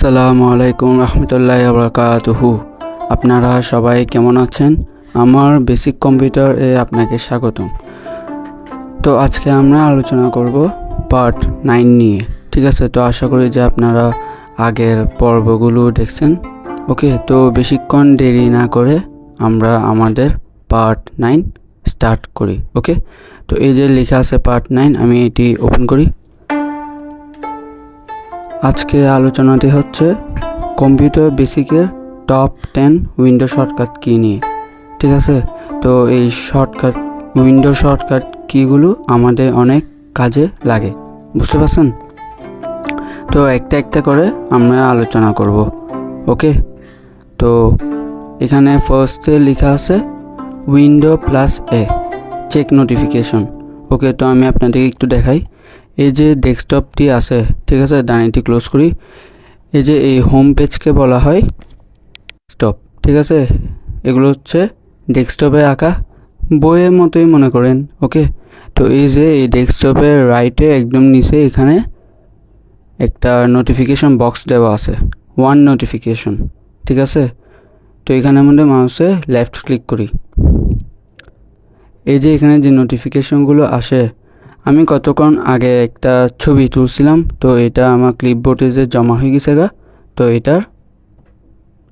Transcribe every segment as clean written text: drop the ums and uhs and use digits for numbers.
আসসালামু আলাইকুম রহমতুল্লাহি ওয়া বারাকাতুহু। আপনারা সবাই কেমন আছেন? আমার বেসিক কম্পিউটারে আপনাকে স্বাগতম। তো আজকে আমরা আলোচনা করব পার্ট 9 নিয়ে। ঠিক আছে, তো আশা করি যে আপনারা আগের পর্বগুলো দেখছেন। ওকে, তো বেশিক্ষণ দেরি না করে আমরা আমাদের পার্ট 9 স্টার্ট করি। ওকে, তো এই যে লেখা আছে পার্ট 9, আমি এটি ওপেন করি। আজকে আলোচনাটি হচ্ছে computer বেসিকের top 10 window shortcut key নিয়ে। ঠিক আছে, তো এই উইন্ডো শর্টকাট কিগুলো আমাদের অনেক কাজে লাগে, বুঝতে পারছেন? তো একটা একটা করে আমরা আলোচনা করব। ওকে, তো এখানে ফার্স্টে লেখা আছে উইন্ডো প্লাস এ চেক নোটিফিকেশন। ওকে, তো আমি আপনাদেরকে একটু দেখাই। এই যে ডেস্কটপটি আছে, ঠিক আছে, ডাইনিটি ক্লোজ করি। এই যে এই হোম পেজকে বলা হয় ডেস্কটপ। ঠিক আছে, এগুলো হচ্ছে ডেস্কটপে আঁকা বইয়ের মতোই মনে করেন। ওকে, তো এই যে এই ডেস্কটপের রাইটে একদম নিচে এখানে একটা নোটিফিকেশন বক্স দেওয়া আছে, ওয়ান নোটিফিকেশন। ঠিক আছে, তো এখানে আমাদের মাউসে লেফট ক্লিক করি। এই যে এখানে যে নোটিফিকেশনগুলো আসে, আমি কতক্ষণ আগে একটা ছবি তুলছিলাম, তো এটা আমার ক্লিপবোর্ডে যে জমা হয়ে গেছে গা, তো এটার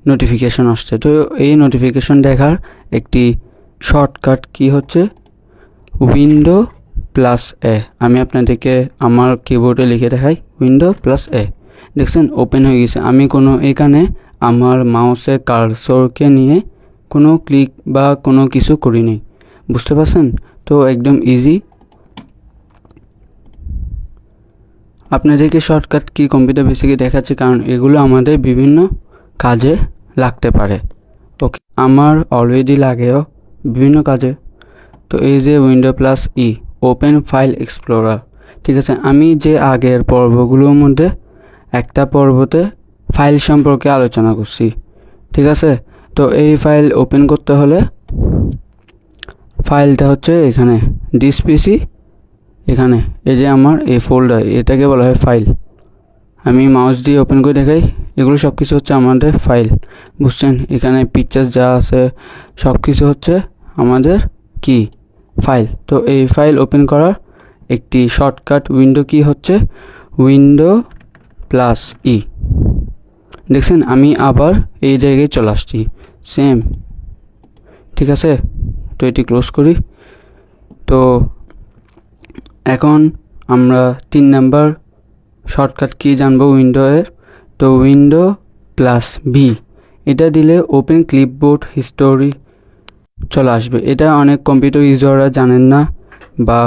নোটিফিকেশন আসছে। তো এই নোটিফিকেশন দেখার একটি শর্টকাট কি হচ্ছে উইন্ডো প্লাস এ। আমি আপনাদেরকে আমার কিবোর্ডে লিখে দেখাই, উইন্ডো প্লাস এ। দেখছেন ওপেন হয়ে গেছে। আমি এখানে আমার মাউসের কার্সরকে নিয়ে কোনো ক্লিক বা কোনো কিছু করিনি, বুঝতে পারছেন? তো একদম ইজি। আপনাদেরকে শর্টকাট কি কম্পিউটার বেসিকে দেখাচ্ছি, কারণ এগুলো আমাদের বিভিন্ন কাজে লাগতে পারে। ওকে, আমার অলরেডি লাগেও বিভিন্ন কাজে। তো এই যে window plus E open file explorer. ঠিক আছে, আমি যে আগের পর্বগুলোর মধ্যে একটা পর্বতে ফাইল সম্পর্কে আলোচনা করছি। ঠিক আছে, তো এই ফাইল ওপেন করতে হলে ফাইলটা হচ্ছে এখানে ডিসপিসি, এখানে এই যে আমার এই ফোল্ডার, এটাকে বলা হয় ফাইল। আমি মাউস দিয়ে ওপেন করে দেখাই। এগুলো সব কিছু হচ্ছে আমাদের ফাইল, বুঝছেন? এখানে পিকচার যা আছে সব কিছু হচ্ছে আমাদের কি ফাইল। তো এই ফাইল ওপেন করার একটি শর্টকাট উইন্ডো কি হচ্ছে উইন্ডো প্লাস ই। দেখছেন আমি আবার এই জায়গায় চলে আসছি, সেম। ঠিক আছে, তো এটি ক্লোজ করি। তো এখন আমরা 3 নাম্বার শর্টকাট কি জানবো উইন্ডোয়ের। তো উইন্ডো প্লাস ভি, এটা দিলে ওপেন ক্লিপবোর্ড হিস্টোরি চলে আসবে। এটা অনেক কম্পিউটার ইউজাররা জানেন না বা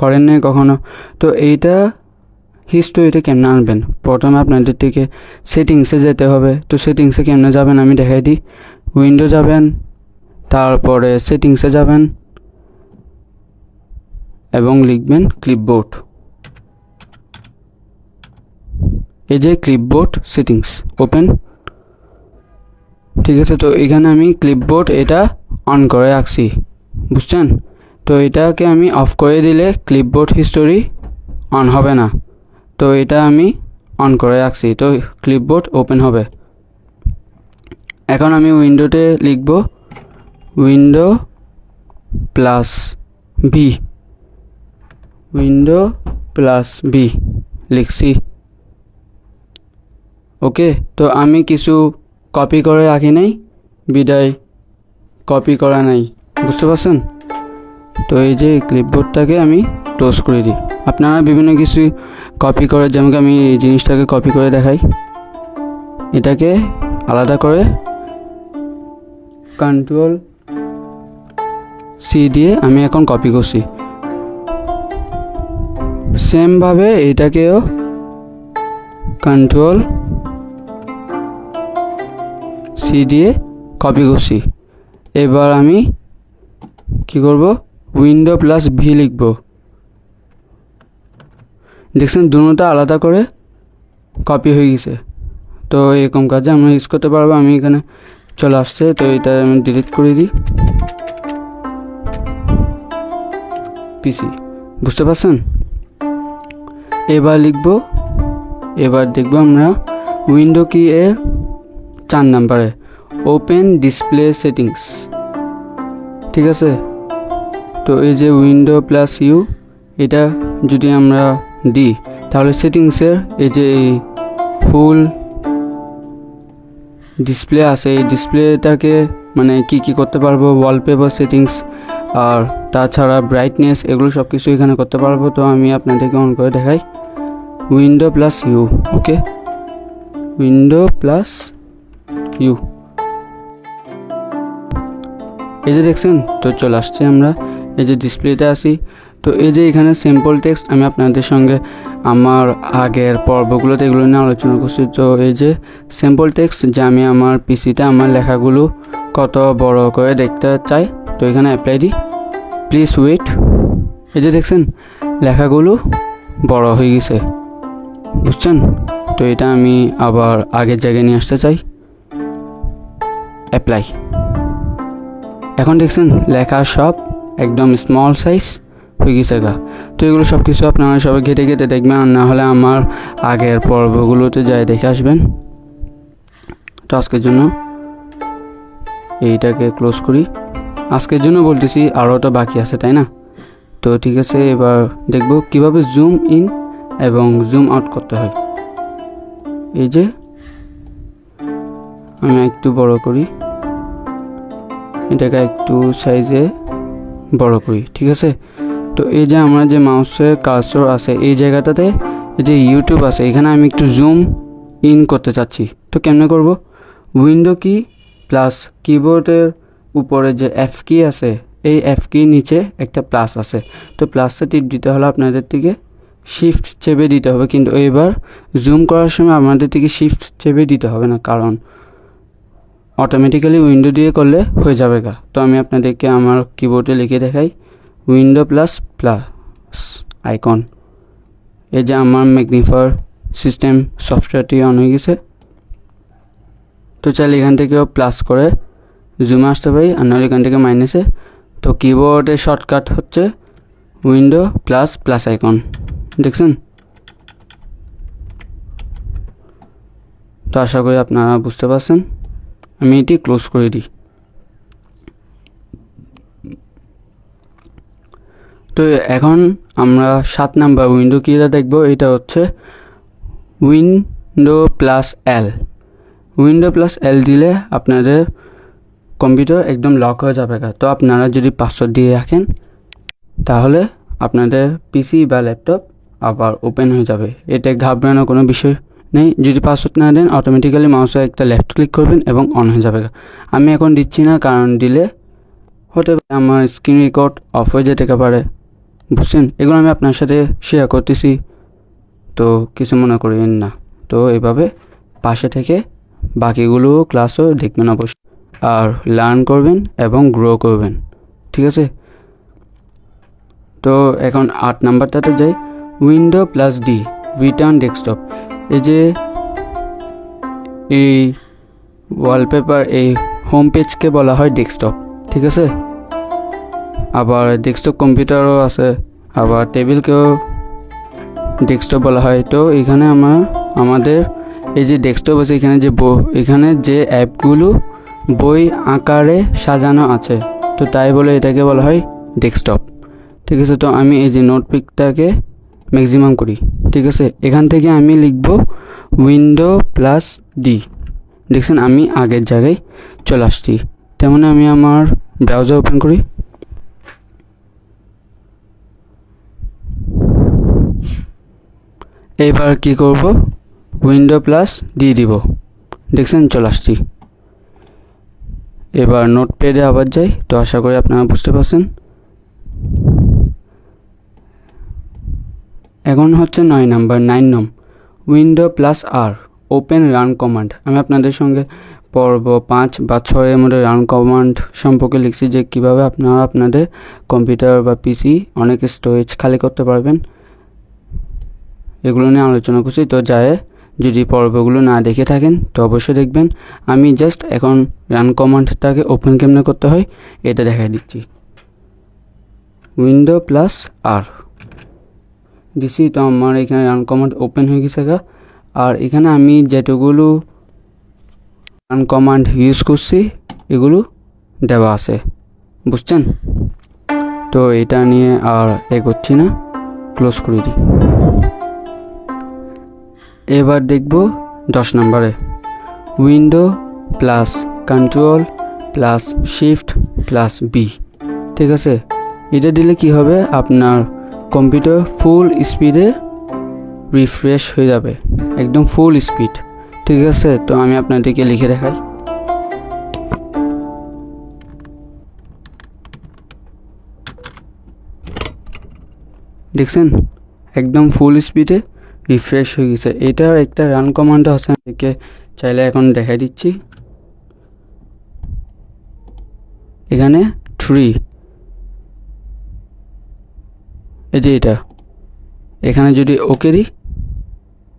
করেন না কখনো। তো এইটা হিস্টোরিটা কেমনে আনবেন, প্রথমে আপনাদের থেকে সেটিংসে যেতে হবে। তো সেটিংসে কেমনে যাবেন আমি দেখাই দিই। উইন্ডো যাবেন, তারপরে সেটিংসে যাবেন এবং লিখবেন ক্লিপবোর্ড। এই যে ক্লিপবোর্ড সেটিংস ওপেন। ঠিক আছে, তো এখানে আমি ক্লিপবোর্ড এটা অন করে রাখছি, বুঝছেন? তো এটাকে আমি অফ করে দিলে ক্লিপবোর্ড হিস্টোরি অন হবে না। তো এটা আমি অন করে রাখছি, তো ক্লিপবোর্ড ওপেন হবে। এখন আমি উইন্ডোতে লিখব window plus V, window plus V লিখছি। ওকে, তো আমি কিছু কপি করে রাখি নাই, বিদায় কপি করা নাই, বুঝতে পারছেন? তো এই যে ক্লিপবোর্ডটাকে আমি ক্লোজ করে দিই। আপনারা বিভিন্ন কিছু কপি করে, যেমন আমি এই জিনিসটাকে কপি করে দেখাই। এটাকে আলাদা করে কন্ট্রোল সি দিয়ে আমি এখন কপি করছি। সেমভাবে এটাকেও কন্ট্রোল সি দিয়ে কপি করছি। এবার আমি কি করব, উইন্ডো প্লাস ভি লিখব। দেখছেন দুটোটা আলাদা করে কপি হয়ে গেছে। তো এরকম কাজে আমরা ইউজ করতে পারবো। আমি এখানে চলে আসছে, তো এটা আমি ডিলিট করে দিই পিসি, বুঝতে পারছেন? এবার লিখব, এবার দেখব আমরা উইন্ডো কি এর 4 নম্বরে ওপেন ডিসপ্লে সেটিংস, ঠিক আছে। তো এই যে উইন্ডো প্লাস ইউ, এটা যদি আমরা দিই তাহলে সেটিংসের এই যে ফুল ডিসপ্লে আছে, এই ডিসপ্লেটাকে মানে কি করতে পারবো, ওয়ালপেপার সেটিংস আর তাছাড়া ব্রাইটনেস, এগুলো সব কিছু এখানে করতে পারবো। তো আমি আপনাদেরকে অন করে দেখাই window plus U. Okay, window plus U, এই যে দেখছেন। তো চলে আসছি আমরা এই যে ডিসপ্লেতে আসি। তো এই যে এখানে সিম্পল টেক্সট, আমি আপনাদের সঙ্গে আমার আগের পর্বগুলোতে এগুলো নিয়ে আলোচনা করছি। তো এই যে সিম্পল টেক্সট, যে আমি আমার পিসিতে আমার লেখাগুলো কত বড় করে দেখতে চাই, তো এখানে অ্যাপ্লাই দিই, প্লিজ ওয়েট। এই যে দেখছেন লেখাগুলো বড় হয়ে গেছে, বুঝছেন। তো এটা আমি আবার আগের জায়গায় নিয়ে আসতে চাই, অ্যাপ্লাই। এখন দেখছেন লেখা সব একদম স্মল সাইজ হয়ে গেছে গা। তো এগুলো সব কিছু আপনারা সবাই ঘেটে ঘেটে দেখবেন, আর না হলে আমার আগের পর্বগুলোতে যাই দেখে আসবেন। তো আজকের জন্য এইটাকে ক্লোজ করি, আজকের জন্য বলতেছি, আরও তো বাকি আছে তাই না। তো ঠিক আছে, এবার দেখব কিভাবে জুম ইন এবং জুম আউট করতে হয়। এই যে আমি একটু বড় করি, এটাকে একটু সাইজে বড় করি, ঠিক আছে। তো এই যে আমার যে মাউসের কার্সর আছে এই জায়গাটাতে এই যে ইউটিউব আছে, এখানে আমি একটু জুম ইন করতে চাচ্ছি। তো কেমনে করব, উইন্ডো কি প্লাস কিবোর্ডের উপরে যে এফ কি আছে, এই এফ কি নিচে একটা প্লাস আছে, তো প্লাসটা টিপ দিতে হলে আপনাদের থেকে শিফট চেপে দিতে হবে। কিন্তু এবার জুম করার সময় আমাদের থেকে শিফট চেপে দিতে হবে না, কারণ অটোমেটিক্যালি উইন্ডো দিয়ে করলে হয়ে যাবে গা। তো আমি আপনাদেরকে আমার কিবোর্ডে লিখে দেখাই, উইন্ডো প্লাস প্লাস আইকন। এই যে আমার ম্যাগনিফায়ার সিস্টেম সফটওয়্যারটি অন হয়ে গেছে। তো চাইলে এখান থেকেও প্লাস করে জুমে আসতে পারি, আর নাহলে এখান থেকে মাইনাসে। তো কিবোর্ডের শর্টকাট হচ্ছে উইন্ডো প্লাস প্লাস আইকন, দেখছেন। তো আশা করি আপনারা বুঝতে পারছেন। আমি এটি ক্লোজ করে দিই। তো এখন আমরা 7 নাম্বার উইন্ডো কিটা দেখব, এটা হচ্ছে window plus L. Window plus L দিলে আপনাদের কম্পিউটার একদম লক হয়ে যাবে। তো আপনারা যদি পাসওয়ার্ড দিয়ে রাখেন তাহলে আপনাদের পিসি বা ল্যাপটপ আবার ওপেন হয়ে যাবে, এটা ঘাবড়ানোর কোনো বিষয় নেই। যদি পাসওয়ার্ড না দেন অটোমেটিক্যালি মাউসে একটা লেফট ক্লিক করবেন এবং অন হয়ে যাবে। আমি এখন দিচ্ছি না, কারণ দিলে হতে পারে আমার স্ক্রিন রেকর্ড অফ হয়ে যেতে পারে, বুঝছেন। এগুলো আমি আপনার সাথে শেয়ার করতেছি, তো কিছু মনে করেন না। তো এইভাবে পাশে থেকে বাকিগুলো ক্লাসও দেখবেন অবশ্যই, আর লার্ন করবেন এবং গ্রো করবেন, ঠিক আছে। তো এখন 8 নাম্বারটাতে যাই, window plus D return desktop. এই যে এই ওয়ালপেপার, এই হোম পেজকে বলা হয় ডেস্কটপ, ঠিক আছে। আবার ডেস্কটপ কম্পিউটারও আছে, আবার টেবিলকেও ডেস্কটপ বলা হয়। তো এখানে আমাদের এই যে ডেস্কটপ আছে, এখানে যে অ্যাপগুলো বই আকারে সাজানো আছে, তো তাই বলে এটাকে বলা হয় ডেস্কটপ, ঠিক আছে। তো আমি এই যে নোটপ্যাডটাকে ম্যাক্সিমাম করি, ঠিক আছে। এখান থেকে আমি লিখব উইন্ডো প্লাস ডি, দেখছেন আমি আগের জায়গায় চলে আসছি। তেমন আমি আমার ব্রাউজার ওপেন করি, এবার কি করব, উইন্ডো প্লাস ডি দিব, দেখছেন চলে আসছি। এবার নোটপ্যাডে আবার যাই। তো আশা করি আপনারা বুঝতে পারছেন। এখন হচ্ছে 9 নাম্বার, 9 নম উইন্ডো প্লাস আর ওপেন রান কমান্ড। আমি আপনাদের সঙ্গে পর্ব 5 বা 6 এর মধ্যে রান কমান্ড সম্পর্কে লিখছি, যে কীভাবে আপনারা আপনাদের কম্পিউটার বা পিসি অনেক স্টোরেজ খালি করতে পারবেন, এগুলো নিয়ে আলোচনা করছি। তো যায় যদি পর্বগুলো না দেখে থাকেন তো অবশ্যই দেখবেন। আমি জাস্ট এখন রান কমান্ডটাকে ওপেন কেমনে করতে হয় এটা দেখাই দিচ্ছি। উইন্ডো প্লাস আর দিছি, তো আমার এখানে রান কমান্ড ওপেন হয়ে গেছে গা। আর এখানে আমি যেটুকুলো রান কমান্ড ইউজ করছি এগুলো দেওয়া আছে, বুঝছেন? তো এটা নিয়ে আর এগোচ্ছি না, ক্লোজ করে দিই। এবার দেখব 10 নম্বরে window plus control plus shift plus B. ঠিক আছে, এটা দিলে কি হবে, আপনার কম্পিউটার ফুল স্পিডে রিফ্রেশ হয়ে যাবে, একদম ফুল স্পিড। ঠিক আছে, তো আমি আপনাদেরকে লিখে দেখাই। দেখছেন একদম ফুল স্পিডে রিফ্রেশ হয়ে গেছে। এটার একটা রান কমান্ড আছে, আপনাকে চাইলে এখন দেখাই দিচ্ছি। এখানে 3, এই যে এটা, এখানে যদি ওকে দিই,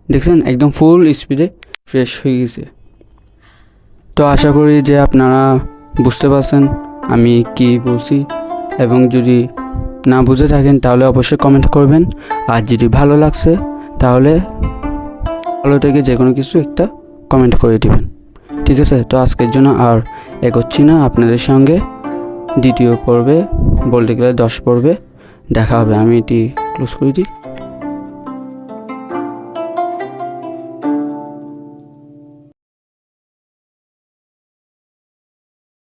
দেখছেন একদম ফুল স্পিডে ফ্রেশ হয়ে গেছে। তো আশা করি যে আপনারা বুঝতে পারছেন আমি কি বলছি, এবং যদি না বুঝে থাকেন তাহলে অবশ্যই কমেন্ট করবেন। আর যদি ভালো লাগছে তাহলে ভালো থেকে যে কোনো কিছু একটা কমেন্ট করে দিবেন। ঠিক আছে, তো আজকের জন্য আর এগোচ্ছি না, আপনাদের সঙ্গে দ্বিতীয় পর্বে বলতে গেলে 10 পর্বে দেখা হবে। আমি এটি ক্লোজ করে দিই।